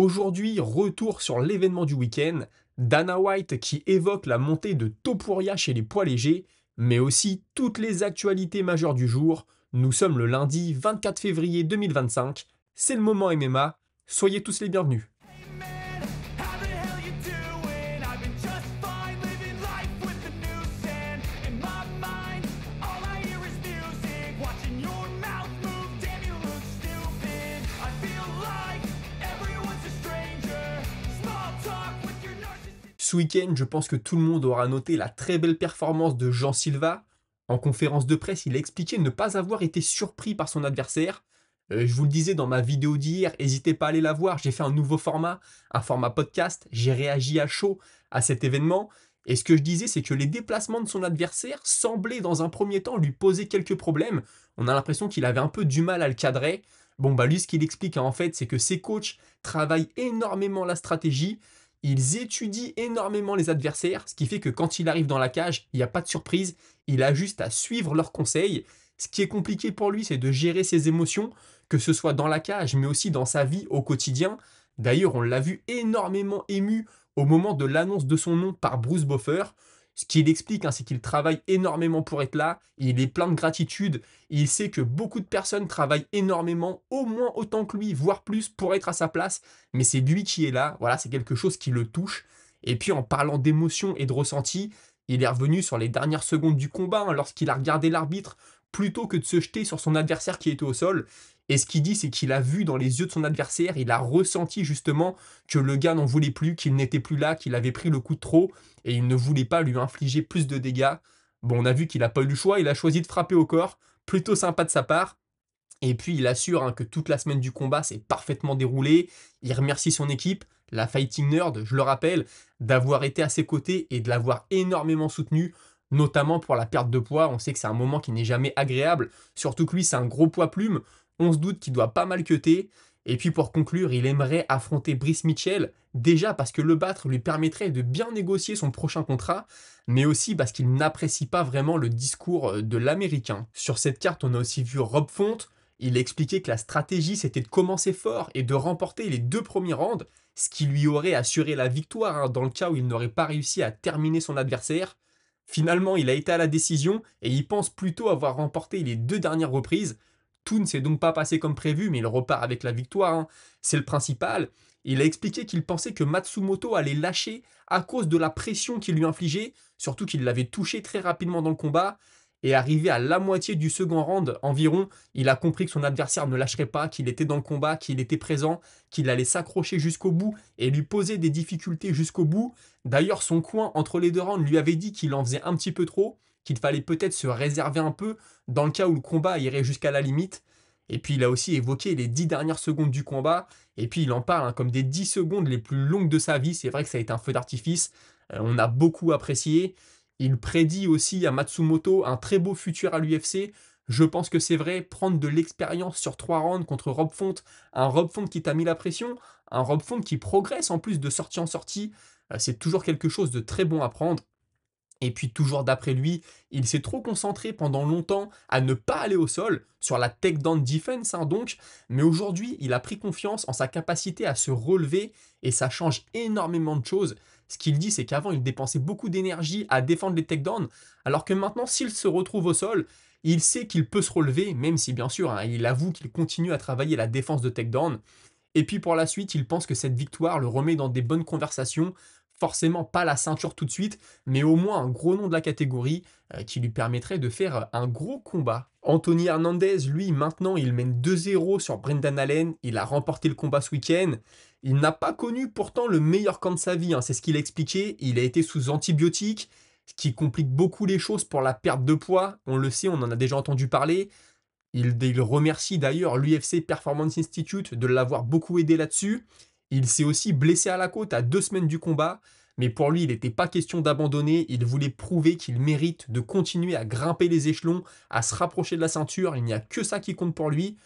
Aujourd'hui, retour sur l'événement du week-end, Dana White qui évoque la montée de Topuria chez les poids légers, mais aussi toutes les actualités majeures du jour. Nous sommes le lundi 24 février 2025, c'est le moment MMA, soyez tous les bienvenus. Hey man, how the hell you doing? I've been just fine living life with the noose and in my mind, all I hear is music. Watching your mouth move, damn you look stupid. I feel like everyone's a stranger. Small talk with your narcissist. Ce week-end, je pense que tout le monde aura noté la très belle performance de Jean Silva. En conférence de presse, il a expliqué ne pas avoir été surpris par son adversaire. Je vous le disais dans ma vidéo d'hier, n'hésitez pas à aller la voir, j'ai fait un nouveau format, un format podcast, j'ai réagi à chaud à cet événement. Et ce que je disais, c'est que les déplacements de son adversaire semblaient dans un premier temps lui poser quelques problèmes. On a l'impression qu'il avait un peu du mal à le cadrer. Bon, bah lui, ce qu'il explique en fait, c'est que ses coachs travaillent énormément la stratégie. Ils étudient énormément les adversaires, ce qui fait que quand il arrive dans la cage, il n'y a pas de surprise, il a juste à suivre leurs conseils. Ce qui est compliqué pour lui, c'est de gérer ses émotions, que ce soit dans la cage, mais aussi dans sa vie au quotidien. D'ailleurs, on l'a vu énormément ému au moment de l'annonce de son nom par Bruce Buffer. Ce qu'il explique, c'est qu'il travaille énormément pour être là, il est plein de gratitude, il sait que beaucoup de personnes travaillent énormément, au moins autant que lui, voire plus, pour être à sa place, mais c'est lui qui est là, voilà, c'est quelque chose qui le touche. Et puis en parlant d'émotion et de ressenti, il est revenu sur les dernières secondes du combat, lorsqu'il a regardé l'arbitre, plutôt que de se jeter sur son adversaire qui était au sol. Et ce qu'il dit, c'est qu'il a vu dans les yeux de son adversaire, il a ressenti justement que le gars n'en voulait plus, qu'il n'était plus là, qu'il avait pris le coup de trop, et il ne voulait pas lui infliger plus de dégâts. Bon, on a vu qu'il n'a pas eu le choix, il a choisi de frapper au corps, plutôt sympa de sa part. Et puis il assure que toute la semaine du combat s'est parfaitement déroulée. Il remercie son équipe, la Fighting Nerd, je le rappelle, d'avoir été à ses côtés et de l'avoir énormément soutenu, notamment pour la perte de poids. On sait que c'est un moment qui n'est jamais agréable, surtout que lui c'est un gros poids plume. On se doute qu'il doit pas mal queuter. Et puis pour conclure, il aimerait affronter Brice Mitchell, déjà parce que le battre lui permettrait de bien négocier son prochain contrat, mais aussi parce qu'il n'apprécie pas vraiment le discours de l'Américain. Sur cette carte, on a aussi vu Rob Font. Il a expliqué que la stratégie, c'était de commencer fort et de remporter les 2 premiers rounds, ce qui lui aurait assuré la victoire dans le cas où il n'aurait pas réussi à terminer son adversaire. Finalement, il a été à la décision et il pense plutôt avoir remporté les 2 dernières reprises. Tout ne s'est donc pas passé comme prévu, mais il repart avec la victoire, c'est le principal. Il a expliqué qu'il pensait que Matsumoto allait lâcher à cause de la pression qu'il lui infligeait, surtout qu'il l'avait touché très rapidement dans le combat. Et arrivé à la moitié du second round environ, il a compris que son adversaire ne lâcherait pas, qu'il était dans le combat, qu'il était présent, qu'il allait s'accrocher jusqu'au bout et lui poser des difficultés jusqu'au bout. D'ailleurs, son coin entre les 2 rounds lui avait dit qu'il en faisait un petit peu trop, qu'il fallait peut-être se réserver un peu dans le cas où le combat irait jusqu'à la limite. Et puis il a aussi évoqué les 10 dernières secondes du combat, et puis il en parle comme des 10 secondes les plus longues de sa vie. C'est vrai que ça a été un feu d'artifice, on a beaucoup apprécié. Il prédit aussi à Matsumoto un très beau futur à l'UFC. Je pense que c'est vrai, prendre de l'expérience sur 3 rounds contre Rob Font, un Rob Font qui t'a mis la pression, un Rob Font qui progresse en plus de sortie en sortie, c'est toujours quelque chose de très bon à prendre. Et puis toujours d'après lui, il s'est trop concentré pendant longtemps à ne pas aller au sol, sur la takedown defense donc, mais aujourd'hui il a pris confiance en sa capacité à se relever et ça change énormément de choses. Ce qu'il dit, c'est qu'avant il dépensait beaucoup d'énergie à défendre les takedowns, alors que maintenant s'il se retrouve au sol, il sait qu'il peut se relever, même si bien sûr il avoue qu'il continue à travailler la défense de takedown. Et puis pour la suite, il pense que cette victoire le remet dans des bonnes conversations. Forcément pas la ceinture tout de suite, mais au moins un gros nom de la catégorie qui lui permettrait de faire un gros combat. Anthony Hernandez, lui, maintenant, il mène 2-0 sur Brendan Allen. Il a remporté le combat ce week-end. Il n'a pas connu pourtant le meilleur camp de sa vie, c'est ce qu'il a expliqué. Il a été sous antibiotiques, ce qui complique beaucoup les choses pour la perte de poids. On le sait, on en a déjà entendu parler. Il remercie d'ailleurs l'UFC Performance Institute de l'avoir beaucoup aidé là-dessus. Il s'est aussi blessé à la côte à 2 semaines du combat, mais pour lui, il n'était pas question d'abandonner. Il voulait prouver qu'il mérite de continuer à grimper les échelons, à se rapprocher de la ceinture. Il n'y a que ça qui compte pour lui.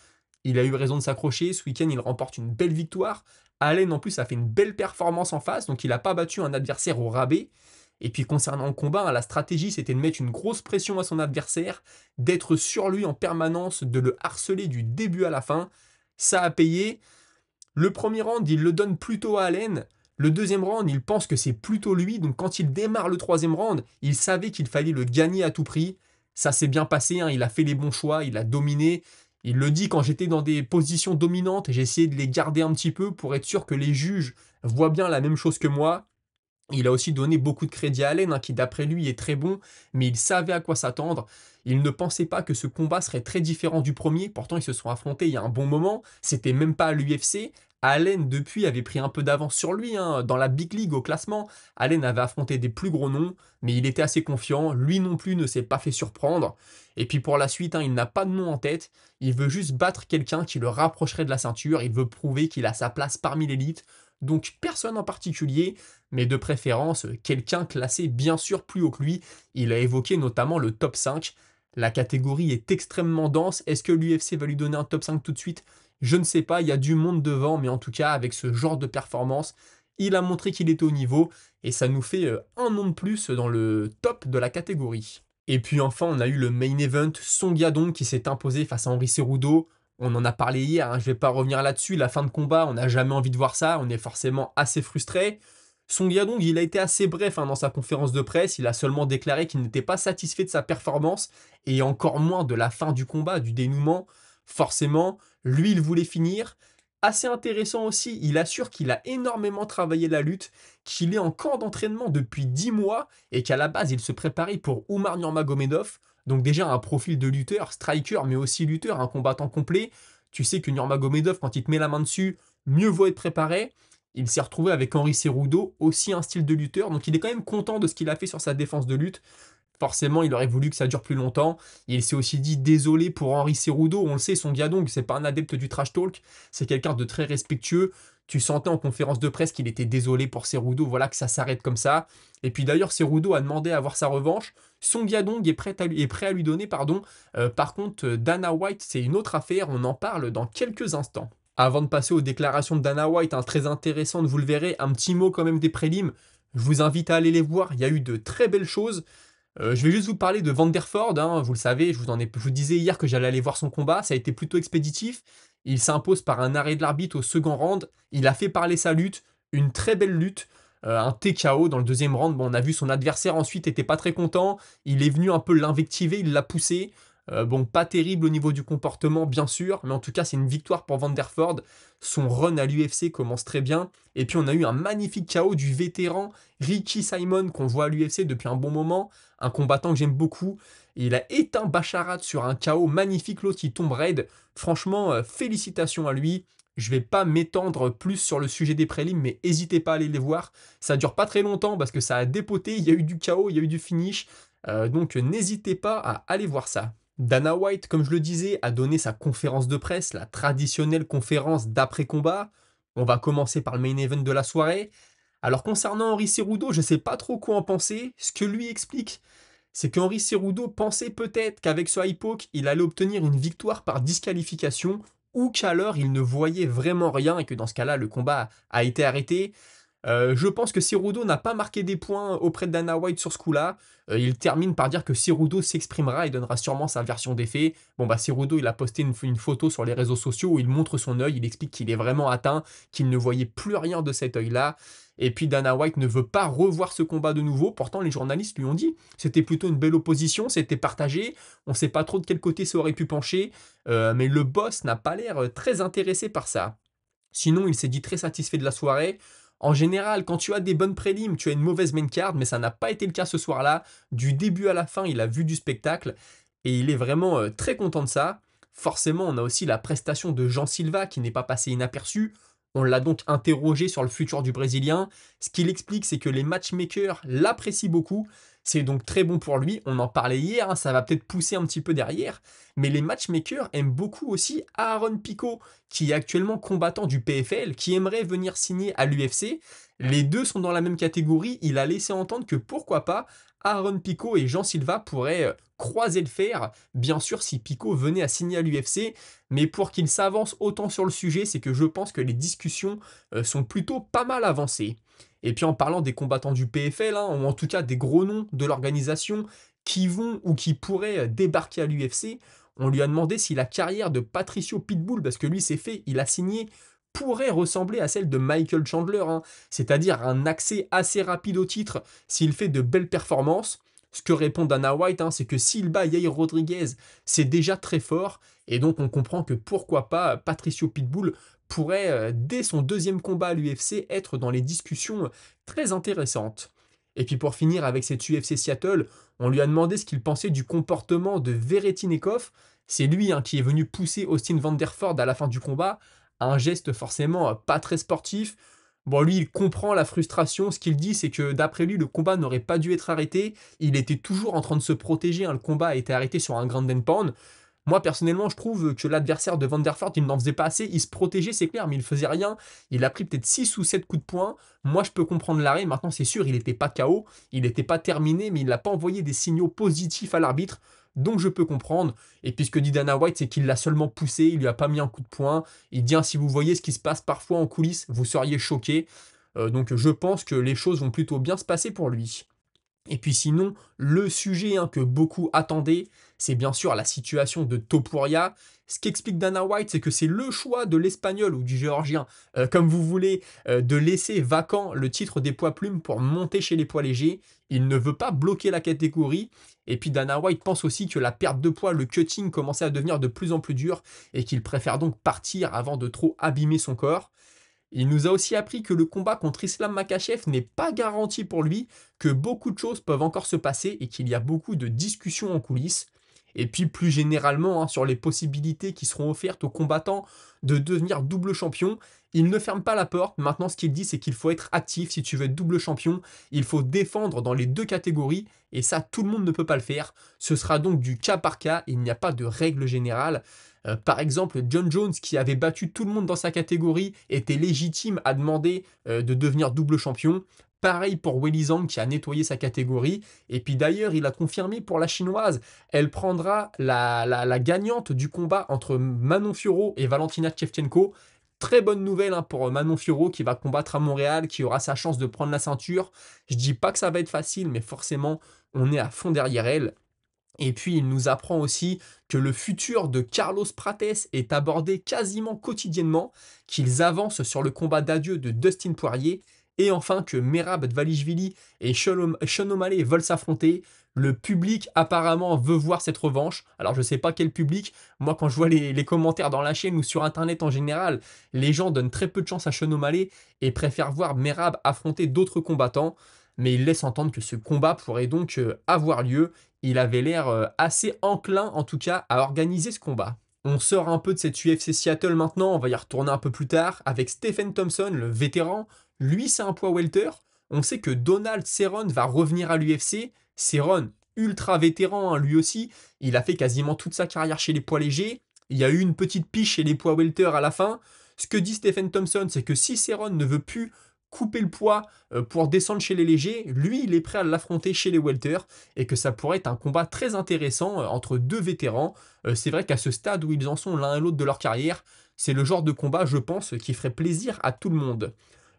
Il a eu raison de s'accrocher. Ce week-end, il remporte une belle victoire. Allen, en plus, a fait une belle performance en face, donc il n'a pas battu un adversaire au rabais. Et puis concernant le combat, la stratégie, c'était de mettre une grosse pression à son adversaire, d'être sur lui en permanence, de le harceler du début à la fin. Ça a payé. Le premier round, il le donne plutôt à Allen. Le deuxième round, il pense que c'est plutôt lui. Donc quand il démarre le troisième round, il savait qu'il fallait le gagner à tout prix. Ça s'est bien passé, hein, il a fait les bons choix, il a dominé. Il le dit, quand j'étais dans des positions dominantes, j'ai essayé de les garder un petit peu pour être sûr que les juges voient bien la même chose que moi. Il a aussi donné beaucoup de crédit à Allen, hein, qui d'après lui est très bon, mais il savait à quoi s'attendre. Il ne pensait pas que ce combat serait très différent du premier, pourtant ils se sont affrontés il y a un bon moment, c'était même pas à l'UFC. Allen depuis avait pris un peu d'avance sur lui, hein, dans la Big League au classement. Allen avait affronté des plus gros noms, mais il était assez confiant, lui non plus ne s'est pas fait surprendre. Et puis pour la suite, hein, il n'a pas de nom en tête, il veut juste battre quelqu'un qui le rapprocherait de la ceinture, il veut prouver qu'il a sa place parmi l'élite. Donc personne en particulier, mais de préférence quelqu'un classé bien sûr plus haut que lui. Il a évoqué notamment le top 5. La catégorie est extrêmement dense. Est-ce que l'UFC va lui donner un top 5 tout de suite? Je ne sais pas, il y a du monde devant, mais en tout cas, avec ce genre de performance, il a montré qu'il était au niveau, et ça nous fait un nom de plus dans le top de la catégorie. Et puis enfin, on a eu le main event, Song Yadong qui s'est imposé face à Henry Cejudo. On en a parlé hier, hein, je ne vais pas revenir là-dessus, la fin de combat, on n'a jamais envie de voir ça, on est forcément assez frustré. Song Yadong, il a été assez bref, hein, dans sa conférence de presse, il a seulement déclaré qu'il n'était pas satisfait de sa performance, et encore moins de la fin du combat, du dénouement. Forcément, lui, il voulait finir. Assez intéressant aussi, il assure qu'il a énormément travaillé la lutte, qu'il est en camp d'entraînement depuis 10 mois, et qu'à la base, il se préparait pour Umar Nurmagomedov, donc déjà un profil de lutteur, striker, mais aussi lutteur, un combattant complet. Tu sais que Nurmagomedov, quand il te met la main dessus, mieux vaut être préparé. Il s'est retrouvé avec Henry Cejudo, aussi un style de lutteur, donc il est quand même content de ce qu'il a fait sur sa défense de lutte. Forcément, il aurait voulu que ça dure plus longtemps. Il s'est aussi dit désolé pour Henry Cejudo. On le sait, son Yadong, c'est pas un adepte du trash talk. C'est quelqu'un de très respectueux. Tu sentais en conférence de presse qu'il était désolé pour Cejudo. Voilà, que ça s'arrête comme ça. Et puis d'ailleurs, Cejudo a demandé à avoir sa revanche. Son Yadong est prêt à lui donner, pardon. Par contre, Dana White, c'est une autre affaire. On en parle dans quelques instants. Avant de passer aux déclarations de Dana White, hein, très intéressantes, vous le verrez, un petit mot quand même des prélims. Je vous invite à aller les voir. Il y a eu de très belles choses. Je vais juste vous parler de Vanderford, hein, vous le savez, je vous disais hier que j'allais aller voir son combat, ça a été plutôt expéditif. Il s'impose par un arrêt de l'arbitre au second round, il a fait parler sa lutte, une très belle lutte, un TKO dans le deuxième round. Bon, on a vu son adversaire ensuite était pas très content, il est venu un peu l'invectiver, il l'a poussé. Bon, pas terrible au niveau du comportement, bien sûr, mais en tout cas, c'est une victoire pour Vanderford. Son run à l'UFC commence très bien. Et puis, on a eu un magnifique KO du vétéran Ricky Simon qu'on voit à l'UFC depuis un bon moment. Un combattant que j'aime beaucoup. Il a éteint Bacharat sur un KO magnifique, l'autre qui tombe raide. Franchement, félicitations à lui. Je vais pas m'étendre plus sur le sujet des prélims, mais n'hésitez pas à aller les voir. Ça dure pas très longtemps parce que ça a dépoté. Il y a eu du KO, il y a eu du finish. Donc, n'hésitez pas à aller voir ça. Dana White, comme je le disais, a donné sa conférence de presse, la traditionnelle conférence d'après-combat. On va commencer par le main event de la soirée. Alors concernant Henry Cejudo, je ne sais pas trop quoi en penser. Ce que lui explique, c'est qu'Henry Cejudo pensait peut-être qu'avec ce high poke, il allait obtenir une victoire par disqualification, ou qu'alors il ne voyait vraiment rien et que dans ce cas-là, le combat a été arrêté. Je pense que Cejudo n'a pas marqué des points auprès de Dana White sur ce coup-là. Il termine par dire que Cejudo s'exprimera et donnera sûrement sa version des faits. Bon bah Cejudo, il a posté une photo sur les réseaux sociaux où il montre son œil, il explique qu'il est vraiment atteint, qu'il ne voyait plus rien de cet œil-là. Et puis Dana White ne veut pas revoir ce combat de nouveau. Pourtant, les journalistes lui ont dit c'était plutôt une belle opposition, c'était partagé. On ne sait pas trop de quel côté ça aurait pu pencher, mais le boss n'a pas l'air très intéressé par ça. Sinon, il s'est dit très satisfait de la soirée. En général, quand tu as des bonnes prélims, tu as une mauvaise main card, mais ça n'a pas été le cas ce soir-là. Du début à la fin, il a vu du spectacle et il est vraiment très content de ça. Forcément, on a aussi la prestation de Jean Silva qui n'est pas passé inaperçu. On l'a donc interrogé sur le futur du Brésilien. Ce qu'il explique, c'est que les matchmakers l'apprécient beaucoup. C'est donc très bon pour lui. On en parlait hier, hein, ça va peut-être pousser un petit peu derrière. Mais les matchmakers aiment beaucoup aussi Aaron Pico, qui est actuellement combattant du PFL, qui aimerait venir signer à l'UFC. Les deux sont dans la même catégorie. Il a laissé entendre que pourquoi pas Aaron Pico et Jean Silva pourraient croiser le fer. Bien sûr, si Pico venait à signer à l'UFC, mais pour qu'il s'avance autant sur le sujet, c'est que je pense que les discussions sont plutôt pas mal avancées. Et puis en parlant des combattants du PFL, hein, ou en tout cas des gros noms de l'organisation qui vont ou qui pourraient débarquer à l'UFC, on lui a demandé si la carrière de Patricio Pitbull, parce que lui c'est fait, il a signé pourrait ressembler à celle de Michael Chandler, hein, c'est-à-dire un accès assez rapide au titre s'il fait de belles performances. Ce que répond Dana White, hein, c'est que s'il bat Yair Rodriguez, c'est déjà très fort, et donc on comprend que pourquoi pas Patricio Pitbull pourrait, dès son deuxième combat à l'UFC, être dans les discussions très intéressantes. Et puis pour finir avec cette UFC Seattle, on lui a demandé ce qu'il pensait du comportement de Veretinekov. C'est lui, hein, qui est venu pousser Austin Vanderford à la fin du combat, un geste forcément pas très sportif. Bon, lui, il comprend la frustration. Ce qu'il dit, c'est que d'après lui, le combat n'aurait pas dû être arrêté. Il était toujours en train de se protéger, hein. Le combat a été arrêté sur un ground and pound. Moi, personnellement, je trouve que l'adversaire de Vanderford, il n'en faisait pas assez. Il se protégeait, c'est clair, mais il faisait rien. Il a pris peut-être 6 ou 7 coups de poing. Moi, je peux comprendre l'arrêt. Maintenant, c'est sûr, il n'était pas KO. Il n'était pas terminé, mais il n'a pas envoyé des signaux positifs à l'arbitre. Donc, je peux comprendre. Et puis, ce que dit Dana White, c'est qu'il l'a seulement poussé. Il lui a pas mis un coup de poing. Il dit, hein, si vous voyez ce qui se passe parfois en coulisses, vous seriez choqué. Donc, je pense que les choses vont plutôt bien se passer pour lui. Et puis sinon, le sujet, hein, que beaucoup attendaient, c'est bien sûr la situation de Topuria. Ce qu'explique Dana White, c'est que c'est le choix de l'Espagnol ou du Géorgien, comme vous voulez, de laisser vacant le titre des poids plumes pour monter chez les poids légers. Il ne veut pas bloquer la catégorie. Et puis Dana White pense aussi que la perte de poids, le cutting commençait à devenir de plus en plus dur et qu'il préfère donc partir avant de trop abîmer son corps. Il nous a aussi appris que le combat contre Islam Makhachev n'est pas garanti pour lui, que beaucoup de choses peuvent encore se passer et qu'il y a beaucoup de discussions en coulisses. Et puis plus généralement, hein, sur les possibilités qui seront offertes aux combattants de devenir double champion, il ne ferme pas la porte. Maintenant, ce qu'il dit, c'est qu'il faut être actif si tu veux être double champion. Il faut défendre dans les deux catégories et ça, tout le monde ne peut pas le faire. Ce sera donc du cas par cas, il n'y a pas de règle générale. Par exemple, John Jones, qui avait battu tout le monde dans sa catégorie, était légitime à demander de devenir double champion. Pareil pour Weili Zhang qui a nettoyé sa catégorie. Et puis d'ailleurs, il a confirmé pour la chinoise, elle prendra la gagnante du combat entre Manon Fiorot et Valentina Shevchenko. Très bonne nouvelle, hein, pour Manon Fiorot qui va combattre à Montréal, qui aura sa chance de prendre la ceinture. Je dis pas que ça va être facile, mais forcément, on est à fond derrière elle. Et puis il nous apprend aussi que le futur de Carlos Prates est abordé quasiment quotidiennement, qu'ils avancent sur le combat d'adieu de Dustin Poirier, et enfin que Merab Dvalishvili et Sean O'Malley veulent s'affronter. Le public apparemment veut voir cette revanche. Alors je sais pas quel public, moi quand je vois les commentaires dans la chaîne ou sur internet en général, les gens donnent très peu de chance à Sean O'Malley et préfèrent voir Merab affronter d'autres combattants. Mais il laisse entendre que ce combat pourrait donc avoir lieu. Il avait l'air assez enclin, en tout cas, à organiser ce combat. On sort un peu de cette UFC Seattle maintenant, on va y retourner un peu plus tard, avec Stephen Thompson, le vétéran. Lui, c'est un poids welter. On sait que Donald Cerrone va revenir à l'UFC. Cerrone, ultra vétéran, hein, lui aussi. Il a fait quasiment toute sa carrière chez les poids légers. Il y a eu une petite piche chez les poids welter à la fin. Ce que dit Stephen Thompson, c'est que si Cerrone ne veut plus couper le poids pour descendre chez les légers, lui, il est prêt à l'affronter chez les welters et que ça pourrait être un combat très intéressant entre deux vétérans. C'est vrai qu'à ce stade où ils en sont l'un et l'autre de leur carrière, c'est le genre de combat, je pense, qui ferait plaisir à tout le monde.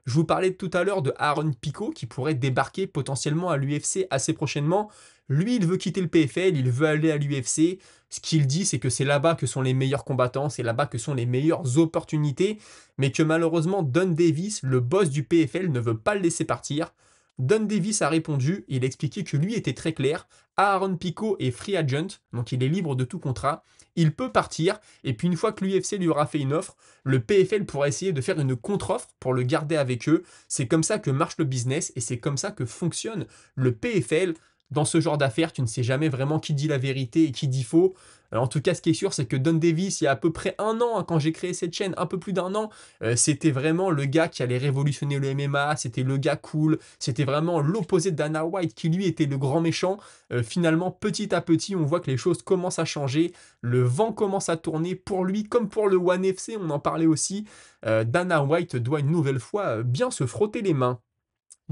Je vous parlais tout à l'heure de Aaron Pico qui pourrait débarquer potentiellement à l'UFC assez prochainement. Lui, il veut quitter le PFL, il veut aller à l'UFC. Ce qu'il dit, c'est que c'est là-bas que sont les meilleurs combattants, c'est là-bas que sont les meilleures opportunités, mais que malheureusement Don Davis, le boss du PFL, ne veut pas le laisser partir. Don Davis a répondu, il a expliqué que lui était très clair, Aaron Pico est free agent, donc il est libre de tout contrat, il peut partir, et puis une fois que l'UFC lui aura fait une offre, le PFL pourra essayer de faire une contre-offre pour le garder avec eux. C'est comme ça que marche le business, et c'est comme ça que fonctionne le PFL. Dans ce genre d'affaires, tu ne sais jamais vraiment qui dit la vérité et qui dit faux. En tout cas, ce qui est sûr, c'est que Don Davis, il y a à peu près un an, hein, quand j'ai créé cette chaîne, un peu plus d'un an, c'était vraiment le gars qui allait révolutionner le MMA, c'était le gars cool, c'était vraiment l'opposé de Dana White qui lui était le grand méchant. Finalement, petit à petit, on voit que les choses commencent à changer, le vent commence à tourner pour lui comme pour le One FC, on en parlait aussi. Dana White doit une nouvelle fois bien se frotter les mains.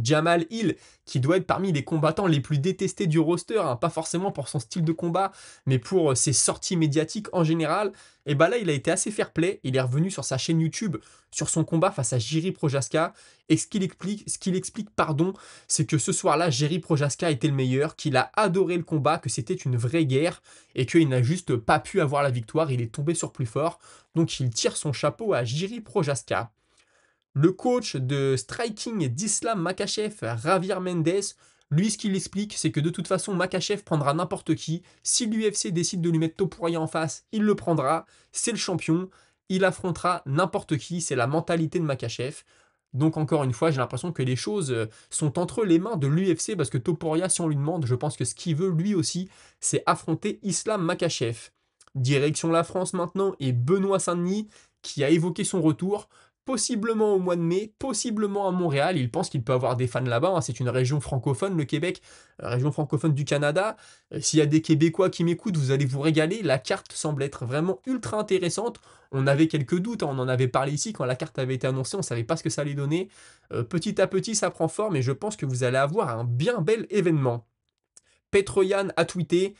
Jamal Hill, qui doit être parmi les combattants les plus détestés du roster, hein, pas forcément pour son style de combat, mais pour ses sorties médiatiques en général, et bah là il a été assez fair-play, il est revenu sur sa chaîne YouTube sur son combat face à Jiri Prochazka, et ce qu'il explique, pardon, c'est que ce soir-là, Jiri Prochazka était le meilleur, qu'il a adoré le combat, que c'était une vraie guerre, et qu'il n'a juste pas pu avoir la victoire, il est tombé sur plus fort, donc il tire son chapeau à Jiri Prochazka. Le coach de striking d'Islam Makhachev, Javier Mendes, lui, ce qu'il explique, c'est que de toute façon, Makhachev prendra n'importe qui. Si l'UFC décide de lui mettre Topuria en face, il le prendra. C'est le champion. Il affrontera n'importe qui. C'est la mentalité de Makhachev. Donc, encore une fois, j'ai l'impression que les choses sont entre les mains de l'UFC parce que Topuria, si on lui demande, je pense que ce qu'il veut lui aussi, c'est affronter Islam Makhachev. Direction la France maintenant et Benoît Saint-Denis qui a évoqué son retour possiblement au mois de mai, possiblement à Montréal. Il pense qu'il peut avoir des fans là-bas, hein. C'est une région francophone, le Québec, région francophone du Canada. S'il y a des Québécois qui m'écoutent, vous allez vous régaler. La carte semble être vraiment ultra intéressante. On avait quelques doutes, hein. On en avait parlé ici quand la carte avait été annoncée, on ne savait pas ce que ça allait donner. Petit à petit, ça prend forme et je pense que vous allez avoir un bien bel événement. Petroyan a tweeté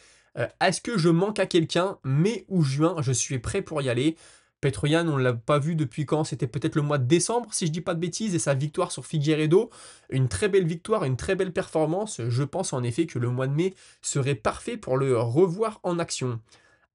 est-ce que je manque à quelqu'un? Mai ou juin, je suis prêt pour y aller. Petroyan, on ne l'a pas vu depuis quand? C'était peut-être le mois de décembre, si je dis pas de bêtises, et sa victoire sur Figueiredo. Une très belle victoire, une très belle performance. Je pense en effet que le mois de mai serait parfait pour le revoir en action.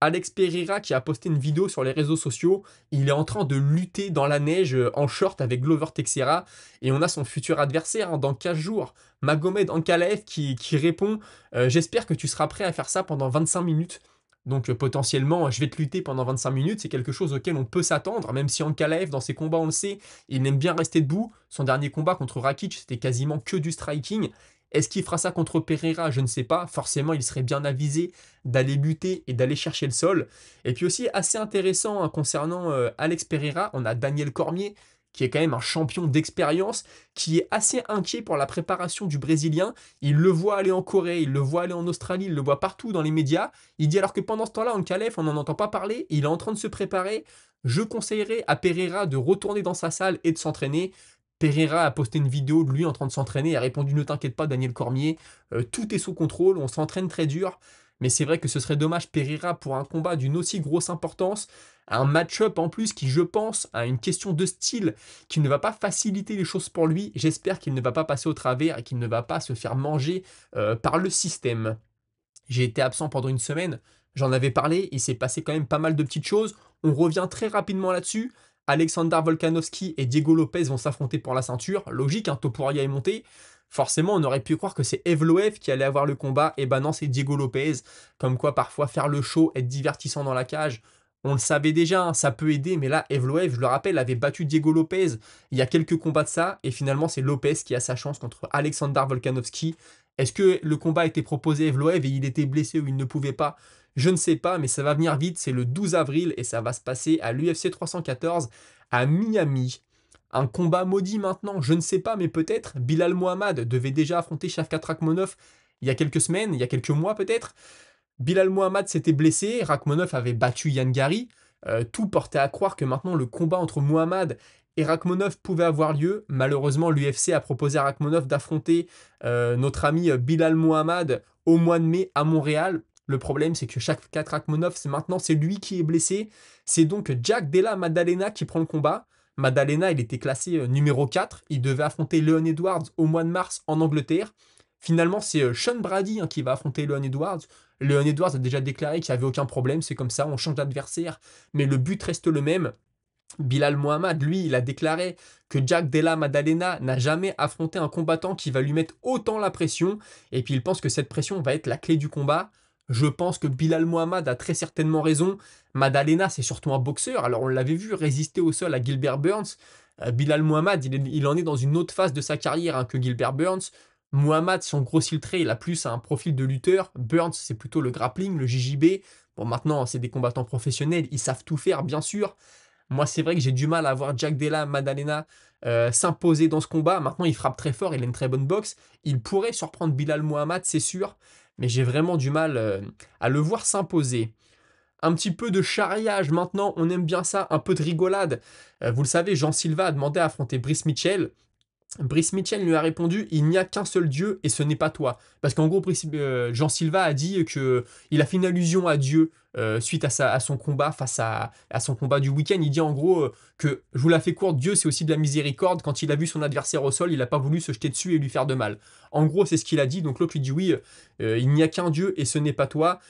Alex Pereira qui a posté une vidéo sur les réseaux sociaux, il est en train de lutter dans la neige en short avec Glover Teixeira et on a son futur adversaire hein, dans 15 jours, Magomed Ankalaev qui répond j'espère que tu seras prêt à faire ça pendant 25 minutes. Donc potentiellement je vais te lutter pendant 25 minutes, c'est quelque chose auquel on peut s'attendre, même si Ankalaev dans ses combats on le sait, il aime bien rester debout. Son dernier combat contre Rakic c'était quasiment que du striking. Est-ce qu'il fera ça contre Pereira? Je ne sais pas. Forcément, il serait bien avisé d'aller lutter et d'aller chercher le sol. Et puis aussi, assez intéressant hein, concernant Alex Pereira, on a Daniel Cormier, qui est quand même un champion d'expérience, qui est assez inquiet pour la préparation du Brésilien. Il le voit aller en Corée, il le voit aller en Australie, il le voit partout dans les médias. Il dit alors que pendant ce temps-là, Ankalaev, on n'en entend pas parler, il est en train de se préparer. Je conseillerais à Pereira de retourner dans sa salle et de s'entraîner. Pereira a posté une vidéo de lui en train de s'entraîner et a répondu ne t'inquiète pas Daniel Cormier, tout est sous contrôle, on s'entraîne très dur, mais c'est vrai que ce serait dommage Pereira pour un combat d'une aussi grosse importance, un match-up en plus qui je pense a une question de style qui ne va pas faciliter les choses pour lui, j'espère qu'il ne va pas passer au travers et qu'il ne va pas se faire manger par le système. J'ai été absent pendant une semaine, j'en avais parlé, il s'est passé quand même pas mal de petites choses. On revient très rapidement là-dessus. Alexander Volkanovski et Diego Lopez vont s'affronter pour la ceinture. Logique, hein, Topuria est monté. Forcément, on aurait pu croire que c'est Evloev qui allait avoir le combat. Et ben non, c'est Diego Lopez. Comme quoi, parfois, faire le show, être divertissant dans la cage, on le savait déjà, hein, ça peut aider. Mais là, Evloev, je le rappelle, avait battu Diego Lopez il y a quelques combats de ça. Et finalement, c'est Lopez qui a sa chance contre Alexander Volkanovski. Est-ce que le combat a été proposé à Evloev et il était blessé ou il ne pouvait pas? Je ne sais pas, mais ça va venir vite. C'est le 12 avril et ça va se passer à l'UFC 314 à Miami. Un combat maudit maintenant, je ne sais pas, mais peut-être. Bilal Mohamed devait déjà affronter Shavkat Rakhmonov il y a quelques semaines, il y a quelques mois peut-être. Bilal Mohamed s'était blessé, Rakhmonov avait battu Yann Gary. Tout portait à croire que maintenant le combat entre Mohamed et Rakhmonov pouvait avoir lieu. Malheureusement, l'UFC a proposé à Rakhmonov d'affronter notre ami Bilal Mohamed au mois de mai à Montréal. Le problème, c'est que Shavkat Rakhmonov, c'est lui qui est blessé. C'est donc Jack Della Maddalena qui prend le combat. Maddalena, il était classé numéro 4. Il devait affronter Leon Edwards au mois de mars en Angleterre. Finalement, c'est Sean Brady qui va affronter Leon Edwards. Leon Edwards a déjà déclaré qu'il n'y avait aucun problème, c'est comme ça, on change d'adversaire, mais le but reste le même. Bilal Mohamed, lui, il a déclaré que Jack Della Maddalena n'a jamais affronté un combattant qui va lui mettre autant la pression, et puis il pense que cette pression va être la clé du combat. Je pense que Bilal Mohamed a très certainement raison. Maddalena, c'est surtout un boxeur, alors on l'avait vu résister au sol à Gilbert Burns. Bilal Mohamed, il en est dans une autre phase de sa carrière hein, que Gilbert Burns. Mohamed, son gros trait, il a plus un profil de lutteur. Burns, c'est plutôt le grappling, le JJB. Bon, maintenant, c'est des combattants professionnels, ils savent tout faire, bien sûr. Moi, c'est vrai que j'ai du mal à voir Jack Della Maddalena s'imposer dans ce combat. Maintenant, il frappe très fort, il a une très bonne boxe. Il pourrait surprendre Bilal Mohamed, c'est sûr. Mais j'ai vraiment du mal à le voir s'imposer. Un petit peu de charriage maintenant, on aime bien ça, un peu de rigolade. Vous le savez, Jean Silva a demandé à affronter Brice Mitchell. Brice Mitchell lui a répondu: il n'y a qu'un seul Dieu et ce n'est pas toi. Parce qu'en gros, Jean Silva a dit que il a fait une allusion à Dieu suite à son combat face à son combat du week-end. Il dit en gros que, je vous la fais courte, Dieu c'est aussi de la miséricorde. Quand il a vu son adversaire au sol, il n'a pas voulu se jeter dessus et lui faire de mal. En gros, c'est ce qu'il a dit. Donc l'autre lui dit: oui, il n'y a qu'un Dieu et ce n'est pas toi.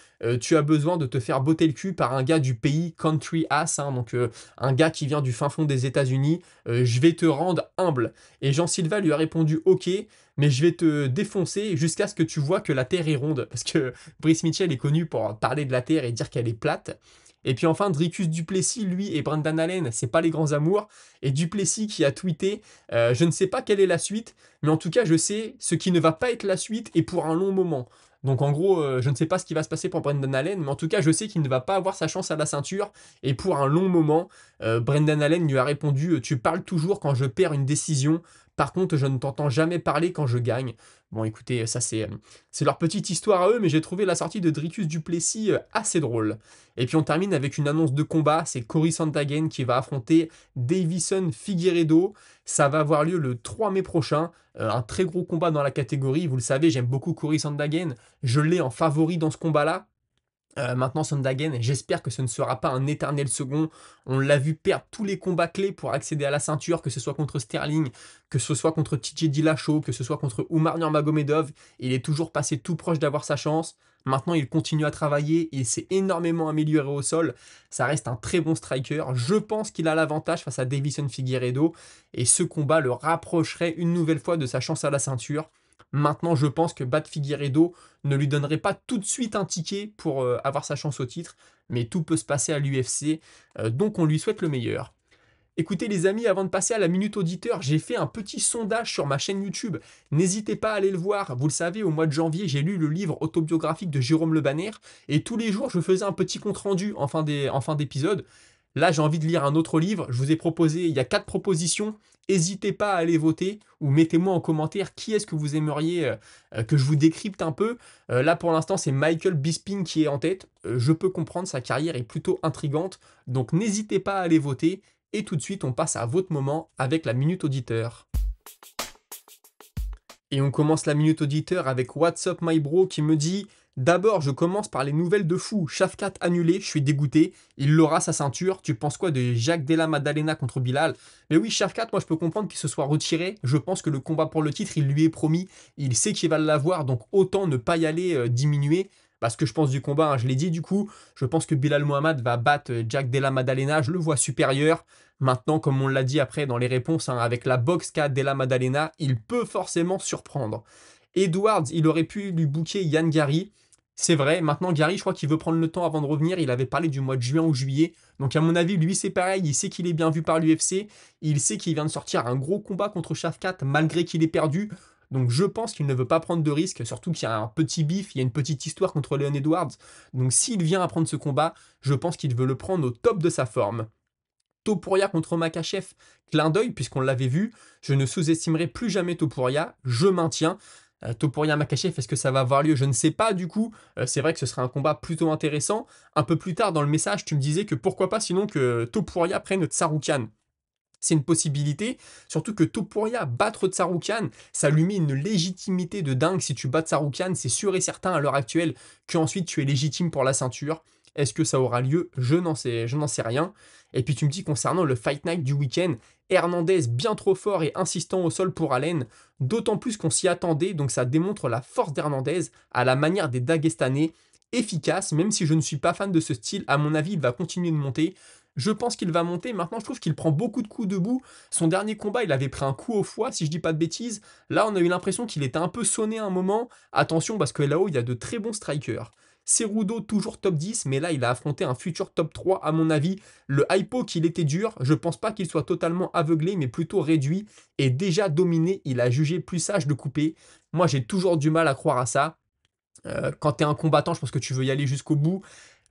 Tu as besoin de te faire botter le cul par un gars du pays Country Ass, hein, donc un gars qui vient du fin fond des États-Unis. Je vais te rendre humble. Et Jean Silva lui a répondu: ok, mais je vais te défoncer jusqu'à ce que tu vois que la Terre est ronde. Parce que Brice Mitchell est connu pour parler de la Terre et dire qu'elle est plate. Et puis enfin, Dricus du Plessis, lui, et Brendan Allen, c'est pas les grands amours. Et du Plessis qui a tweeté: je ne sais pas quelle est la suite, mais en tout cas, je sais ce qui ne va pas être la suite et pour un long moment. Donc en gros, je ne sais pas ce qui va se passer pour Brendan Allen, mais en tout cas, je sais qu'il ne va pas avoir sa chance à la ceinture et pour un long moment. Brendan Allen lui a répondu: tu parles toujours quand je perds une décision. Par contre, je ne t'entends jamais parler quand je gagne. Bon, écoutez, ça c'est leur petite histoire à eux, mais j'ai trouvé la sortie de Dricus du Plessis assez drôle. Et puis on termine avec une annonce de combat, c'est Cory Sandhagen qui va affronter Davison Figueiredo. Ça va avoir lieu le 3 mai prochain, un très gros combat dans la catégorie. Vous le savez, j'aime beaucoup Cory Sandhagen, je l'ai en favori dans ce combat-là. Maintenant, Sandhagen, j'espère que ce ne sera pas un éternel second. On l'a vu perdre tous les combats clés pour accéder à la ceinture, que ce soit contre Sterling, que ce soit contre TJ Dillashaw, que ce soit contre Umar Nurmagomedov. Il est toujours passé tout proche d'avoir sa chance. Maintenant, il continue à travailler, il s'est énormément amélioré au sol. Ça reste un très bon striker. Je pense qu'il a l'avantage face à Davison Figueiredo. Et ce combat le rapprocherait une nouvelle fois de sa chance à la ceinture. Maintenant, je pense que battre Figueiredo ne lui donnerait pas tout de suite un ticket pour avoir sa chance au titre, mais tout peut se passer à l'UFC, donc on lui souhaite le meilleur. Écoutez les amis, avant de passer à la minute auditeur, j'ai fait un petit sondage sur ma chaîne YouTube. N'hésitez pas à aller le voir. Vous le savez, au mois de janvier, j'ai lu le livre autobiographique de Jérôme Le Banner et tous les jours, je faisais un petit compte-rendu en fin d'épisode. Là, j'ai envie de lire un autre livre. Je vous ai proposé, il y a 4 propositions. N'hésitez pas à aller voter ou mettez-moi en commentaire qui est-ce que vous aimeriez que je vous décrypte un peu. Là, pour l'instant, c'est Michael Bisping qui est en tête. Je peux comprendre, sa carrière est plutôt intrigante. Donc, n'hésitez pas à aller voter. Et tout de suite, on passe à votre moment avec la minute auditeur. Et on commence la minute auditeur avec What's Up My Bro qui me dit: d'abord, je commence par les nouvelles de fou. Shafkat annulé, je suis dégoûté. Il l'aura sa ceinture. Tu penses quoi de Jacques Della Maddalena contre Bilal? Mais oui, Shafkat, moi je peux comprendre qu'il se soit retiré. Je pense que le combat pour le titre, il lui est promis. Il sait qu'il va l'avoir, donc autant ne pas y aller diminuer. Parce que je pense du combat, hein, je l'ai dit du coup, je pense que Bilal Mohamed va battre Jack Della Maddalena, je le vois supérieur. Maintenant, comme on l'a dit après dans les réponses, hein, avec la boxe qu'a Della Maddalena, il peut forcément surprendre. Edwards, il aurait pu lui booker Yann Gary. C'est vrai, maintenant Gary, je crois qu'il veut prendre le temps avant de revenir. Il avait parlé du mois de juin ou juillet. Donc à mon avis, lui c'est pareil, il sait qu'il est bien vu par l'UFC. Il sait qu'il vient de sortir un gros combat contre Shafkat malgré qu'il ait perdu. Donc je pense qu'il ne veut pas prendre de risques, surtout qu'il y a un petit bif, il y a une petite histoire contre Leon Edwards. Donc s'il vient à prendre ce combat, je pense qu'il veut le prendre au top de sa forme. Topuria contre Makhachev, clin d'œil puisqu'on l'avait vu, je ne sous-estimerai plus jamais Topuria, je maintiens. Topuria Makhachev, est-ce que ça va avoir lieu? Je ne sais pas du coup, c'est vrai que ce serait un combat plutôt intéressant. Un peu plus tard dans le message, tu me disais que pourquoi pas sinon que Topuria prenne Tsarukyan. C'est une possibilité, surtout que Topuria battre Tsarukyan, ça lui met une légitimité de dingue. Si tu bats Tsarukyan, c'est sûr et certain à l'heure actuelle qu'ensuite tu es légitime pour la ceinture. Est-ce que ça aura lieu? Je n'en sais rien. Et puis tu me dis concernant le Fight Night du week-end, Hernandez bien trop fort et insistant au sol pour Allen, d'autant plus qu'on s'y attendait, donc ça démontre la force d'Hernandez à la manière des Dagestanais, efficace, même si je ne suis pas fan de ce style, à mon avis il va continuer de monter. Je pense qu'il va monter. Maintenant, je trouve qu'il prend beaucoup de coups debout. Son dernier combat, il avait pris un coup au foie, si je dis pas de bêtises. Là, on a eu l'impression qu'il était un peu sonné à un moment. Attention, parce que là-haut, il y a de très bons strikers. Cerudo, toujours top 10, mais là, il a affronté un futur top 3, à mon avis. Le hypo qu'il était dur, je pense pas qu'il soit totalement aveuglé, mais plutôt réduit. Et déjà dominé, il a jugé plus sage de couper. Moi, j'ai toujours du mal à croire à ça. Quand tu es un combattant, je pense que tu veux y aller jusqu'au bout.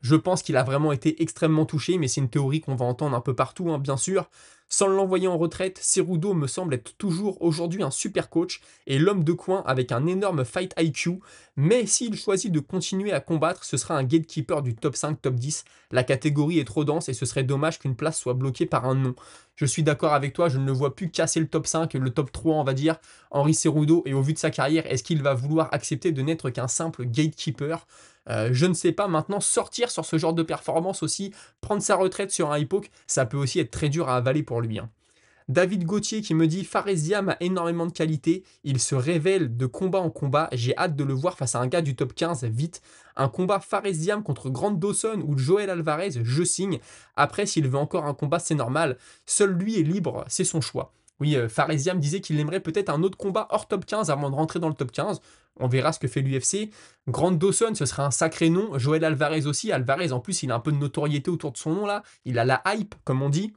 Je pense qu'il a vraiment été extrêmement touché, mais c'est une théorie qu'on va entendre un peu partout, hein, bien sûr. Sans l'envoyer en retraite, Cerudo me semble être toujours aujourd'hui un super coach et l'homme de coin avec un énorme fight IQ. Mais s'il choisit de continuer à combattre, ce sera un gatekeeper du top 5, top 10. La catégorie est trop dense et ce serait dommage qu'une place soit bloquée par un nom. Je suis d'accord avec toi, je ne le vois plus casser le top 5, le top 3, on va dire, Henri Cerudo. Et au vu de sa carrière, est-ce qu'il va vouloir accepter de n'être qu'un simple gatekeeper? Je ne sais pas. Maintenant, sortir sur ce genre de performance aussi, prendre sa retraite sur un hip ça peut aussi être très dur à avaler pour lui, hein. David Gauthier qui me dit Faresiam a énormément de qualité, il se révèle de combat en combat, j'ai hâte de le voir face à un gars du top 15, vite. Un combat Faresiam contre Grant Dawson ou Joel Alvarez, je signe. Après, s'il veut encore un combat, c'est normal. Seul lui est libre, c'est son choix. Oui, Faresiam disait qu'il aimerait peut-être un autre combat hors top 15 avant de rentrer dans le top 15. On verra ce que fait l'UFC. Grant Dawson, ce serait un sacré nom. Joel Alvarez aussi. Alvarez, en plus, il a un peu de notoriété autour de son nom là. Il a la hype, comme on dit.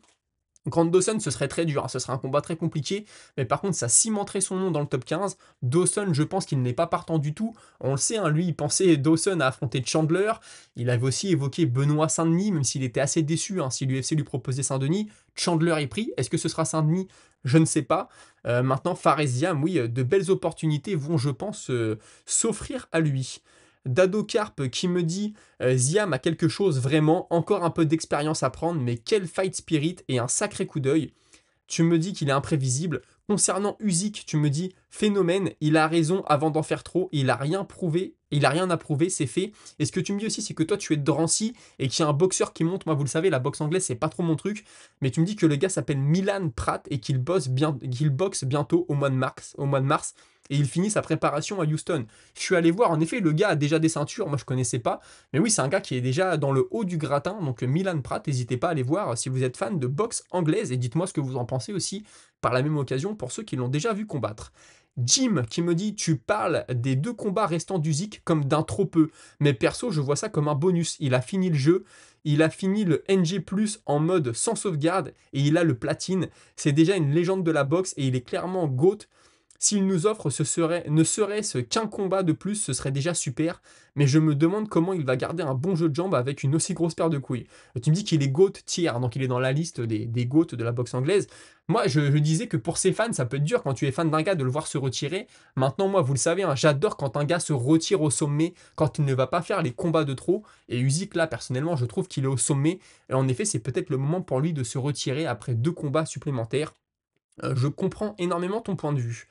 Grant Dawson, ce serait très dur, hein, ce serait un combat très compliqué, mais par contre, ça cimenterait son nom dans le top 15. Dawson, je pense qu'il n'est pas partant du tout. On le sait, hein, lui, il pensait Dawson à affronter Chandler. Il avait aussi évoqué Benoît Saint-Denis, même s'il était assez déçu si l'UFC lui proposait Saint-Denis. Chandler est pris. Est-ce que ce sera Saint-Denis? Je ne sais pas. Maintenant, Faresiam, oui, de belles opportunités vont, je pense, s'offrir à lui. Dado Carp qui me dit Ziam a quelque chose vraiment, encore un peu d'expérience à prendre, mais quel fight spirit et un sacré coup d'œil. Tu me dis qu'il est imprévisible. Concernant Usyk, tu me dis phénomène, il a raison avant d'en faire trop, il a rien prouvé, il a rien à prouver, c'est fait. Et ce que tu me dis aussi, c'est que toi tu es de Drancy et qu'il y a un boxeur qui monte. Moi, vous le savez, la boxe anglaise, c'est pas trop mon truc, mais tu me dis que le gars s'appelle Milan Pratt et qu'il boxe bientôt au mois de mars, et il finit sa préparation à Houston. Je suis allé voir, en effet, le gars a déjà des ceintures, moi je connaissais pas, mais oui, c'est un gars qui est déjà dans le haut du gratin, donc Milan Pratt, n'hésitez pas à aller voir si vous êtes fan de boxe anglaise, et dites-moi ce que vous en pensez aussi, par la même occasion, pour ceux qui l'ont déjà vu combattre. Jim qui me dit tu parles des 2 combats restants d'Usyk comme d'un trop peu, mais perso je vois ça comme un bonus, il a fini le jeu, il a fini le NG+, en mode sans sauvegarde, et il a le platine, c'est déjà une légende de la boxe, et il est clairement GOAT. S'il nous offre ne serait-ce qu'un combat de plus, ce serait déjà super, mais je me demande comment il va garder un bon jeu de jambes avec une aussi grosse paire de couilles. Tu me dis qu'il est GOAT tier, donc il est dans la liste des GOAT de la boxe anglaise. Moi, je disais que pour ses fans, ça peut être dur quand tu es fan d'un gars de le voir se retirer. Maintenant, moi, vous le savez, hein, j'adore quand un gars se retire au sommet, quand il ne va pas faire les combats de trop. Et Usyk, là, personnellement, je trouve qu'il est au sommet. Et en effet, c'est peut-être le moment pour lui de se retirer après 2 combats supplémentaires. Je comprends énormément ton point de vue.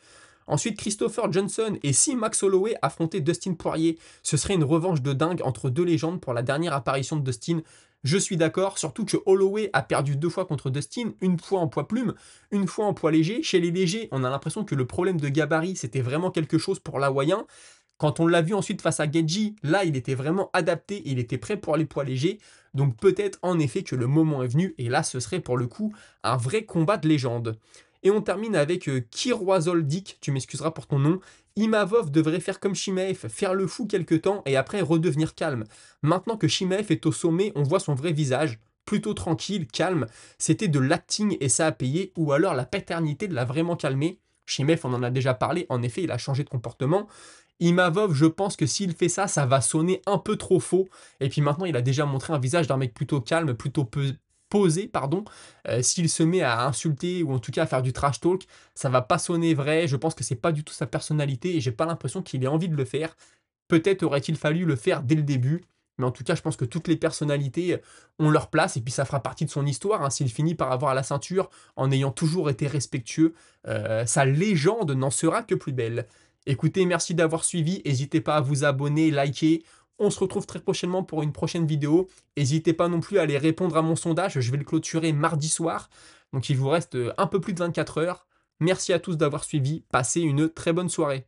Ensuite, Christopher Johnson et si Max Holloway affrontaient Dustin Poirier, ce serait une revanche de dingue entre 2 légendes pour la dernière apparition de Dustin. Je suis d'accord, surtout que Holloway a perdu 2 fois contre Dustin, une fois en poids plume, une fois en poids léger. Chez les légers, on a l'impression que le problème de gabarit, c'était vraiment quelque chose pour l'Hawaïen. Quand on l'a vu ensuite face à Geji, là, il était vraiment adapté, il était prêt pour les poids légers. Donc peut-être en effet que le moment est venu, et là, ce serait pour le coup un vrai combat de légende. Et on termine avec Kiroazoldik, tu m'excuseras pour ton nom. Imavov devrait faire comme Shimaev, faire le fou quelque temps et après redevenir calme. Maintenant que Shimaev est au sommet, on voit son vrai visage, plutôt tranquille, calme. C'était de l'acting et ça a payé, ou alors la paternité l'a vraiment calmé. Shimaev, on en a déjà parlé, en effet, il a changé de comportement. Imavov, je pense que s'il fait ça, ça va sonner un peu trop faux. Et puis maintenant, il a déjà montré un visage d'un mec plutôt calme, plutôt posé, pardon. S'il se met à insulter ou en tout cas à faire du trash talk, ça va pas sonner vrai. Je pense que c'est pas du tout sa personnalité et j'ai pas l'impression qu'il ait envie de le faire. Peut-être aurait-il fallu le faire dès le début. Mais en tout cas, je pense que toutes les personnalités ont leur place et puis ça fera partie de son histoire, hein. S'il finit par avoir la ceinture en ayant toujours été respectueux, sa légende n'en sera que plus belle. Écoutez, merci d'avoir suivi. N'hésitez pas à vous abonner, liker. On se retrouve très prochainement pour une prochaine vidéo. N'hésitez pas non plus à aller répondre à mon sondage. Je vais le clôturer mardi soir. Donc il vous reste un peu plus de 24 heures. Merci à tous d'avoir suivi. Passez une très bonne soirée.